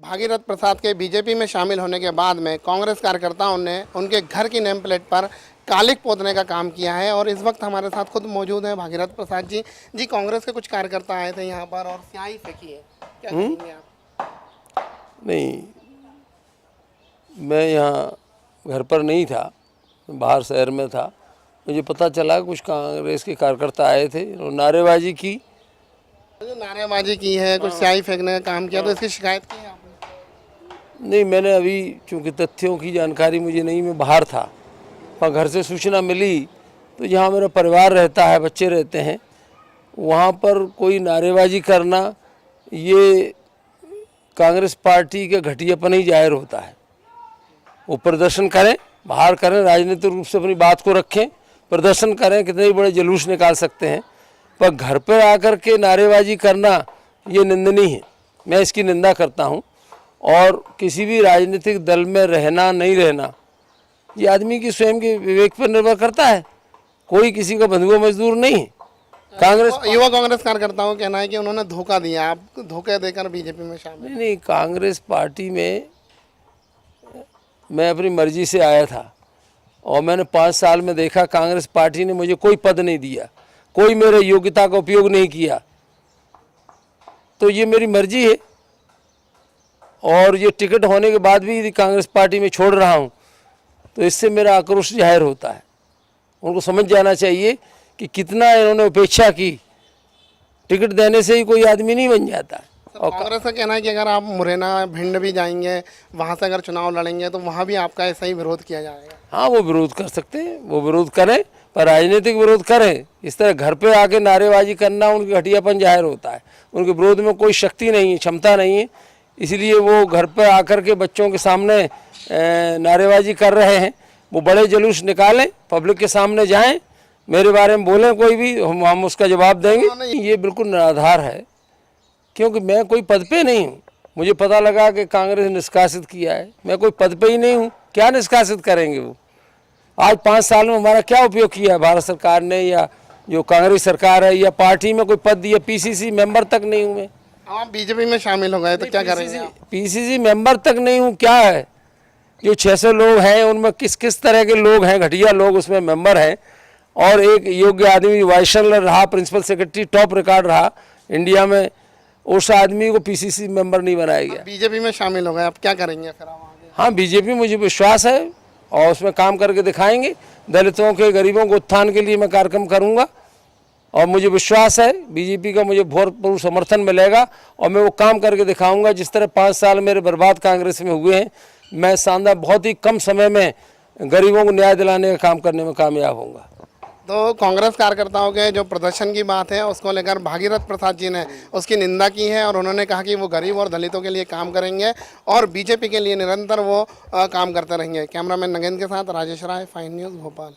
भागीरथ प्रसाद के बीजेपी में शामिल होने के बाद में कांग्रेस कार्यकर्ताओं ने उनके घर की नेम प्लेट पर कालिक पोतने का काम किया है। और इस वक्त हमारे साथ खुद मौजूद हैं भागीरथ प्रसाद जी। कांग्रेस के कुछ कार्यकर्ता आए थे यहाँ पर और स्याही फेंकी है, क्या कहेंगे आप? नहीं, मैं यहाँ घर पर नहीं था, बाहर शहर में था। मुझे पता चला कुछ कांग्रेस के कार्यकर्ता आए थे और नारेबाजी की। जो नारेबाजी की है, कुछ स्याही फेंकने का काम किया, तो इसकी शिकायत की है आपने? नहीं, मैंने अभी चूँकि तथ्यों की जानकारी मुझे नहीं, मैं बाहर था, पर घर से सूचना मिली तो जहाँ मेरा परिवार रहता है, बच्चे रहते हैं, वहाँ पर कोई नारेबाजी करना ये कांग्रेस पार्टी का घटियापन ही जाहिर होता है। वो प्रदर्शन करें, बाहर करें, राजनीतिक रूप से अपनी बात को रखें, प्रदर्शन करें, कितने बड़े जुलूस निकाल सकते हैं, पर घर पर आकर के नारेबाजी करना ये निंदनीय है। मैं इसकी निंदा करता हूँ। और किसी भी राजनीतिक दल में रहना नहीं रहना ये आदमी की स्वयं के विवेक पर निर्भर करता है। कोई किसी का बंधुआ मजदूर नहीं है। कांग्रेस युवा कांग्रेस कार्यकर्ताओं का कहना है कि उन्होंने धोखा दिया, आप धोखे देकर बीजेपी में शामिल। नहीं, कांग्रेस पार्टी में मैं अपनी मर्जी से आया था और मैंने 5 साल में देखा कांग्रेस पार्टी ने मुझे कोई पद नहीं दिया, कोई मेरे योग्यता का उपयोग नहीं किया। तो ये मेरी मर्जी है और ये टिकट होने के बाद भी यदि कांग्रेस पार्टी में छोड़ रहा हूँ तो इससे मेरा आक्रोश जाहिर होता है। उनको समझ जाना चाहिए कि कितना इन्होंने उपेक्षा की। टिकट देने से ही कोई आदमी नहीं बन जाता। और कांग्रेस का कहना है कि अगर आप मुरैना भिंड भी जाएंगे, वहाँ से अगर चुनाव लड़ेंगे तो वहाँ भी आपका ऐसा ही विरोध किया जाएगा। हाँ, वो विरोध कर सकते हैं, वो विरोध करें, पर राजनीतिक विरोध करें। इस तरह घर पे आके नारेबाजी करना उनकी घटियापन जाहिर होता है। उनके विरोध में कोई शक्ति नहीं है, क्षमता नहीं है, इसलिए वो घर पर आकर के बच्चों के सामने नारेबाजी कर रहे हैं। वो बड़े जुलूस निकालें, पब्लिक के सामने जाएं, मेरे बारे में बोलें कोई भी, हम उसका जवाब देंगे। ये बिल्कुल निराधार है, क्योंकि मैं कोई पद पे नहीं हूँ। मुझे पता लगा कि कांग्रेस ने निष्कासित किया है, मैं कोई पद पे ही नहीं हूँ, क्या निष्कासित करेंगे वो? आज 5 साल में हमारा क्या उपयोग किया है भारत सरकार ने, या जो कांग्रेस सरकार है, या पार्टी में कोई पद दिया? पीसीसी मेंबर तक नहीं हूँ मैं। आप बीजेपी में शामिल हो गए तो क्या करेंगे? पीसीसी मेंबर तक नहीं हूँ, क्या है? जो 600 लोग हैं उनमें किस किस तरह के लोग हैं, घटिया लोग उसमें मेंबर हैं। और एक योग्य आदमी वाइस चांसलर रहा, प्रिंसिपल सेक्रेटरी, टॉप रिकॉर्ड रहा इंडिया में, उस आदमी को पीसीसी मेंबर नहीं बनाया गया। बीजेपी में शामिल हो गए, आप क्या करेंगे फिर आप आगे? हाँ, बीजेपी मुझे विश्वास है और उसमें काम करके दिखाएंगे। दलितों के, गरीबों के उत्थान के लिए मैं कार्यक्रम करूँगा और मुझे विश्वास है बीजेपी का मुझे भरपूर समर्थन मिलेगा और मैं वो काम करके दिखाऊंगा। जिस तरह 5 साल मेरे बर्बाद कांग्रेस में हुए हैं, मैं शानदार बहुत ही कम समय में गरीबों को न्याय दिलाने का काम करने में कामयाब होऊंगा। तो कांग्रेस कार्यकर्ताओं के जो प्रदर्शन की बात है उसको लेकर भागीरथ प्रसाद जी ने उसकी निंदा की है और उन्होंने कहा कि वो गरीब और दलितों के लिए काम करेंगे और बीजेपी के लिए निरंतर वो काम करते रहेंगे। कैमरामैन नगेंद्र के साथ राजेश राय, फाइन न्यूज़, भोपाल।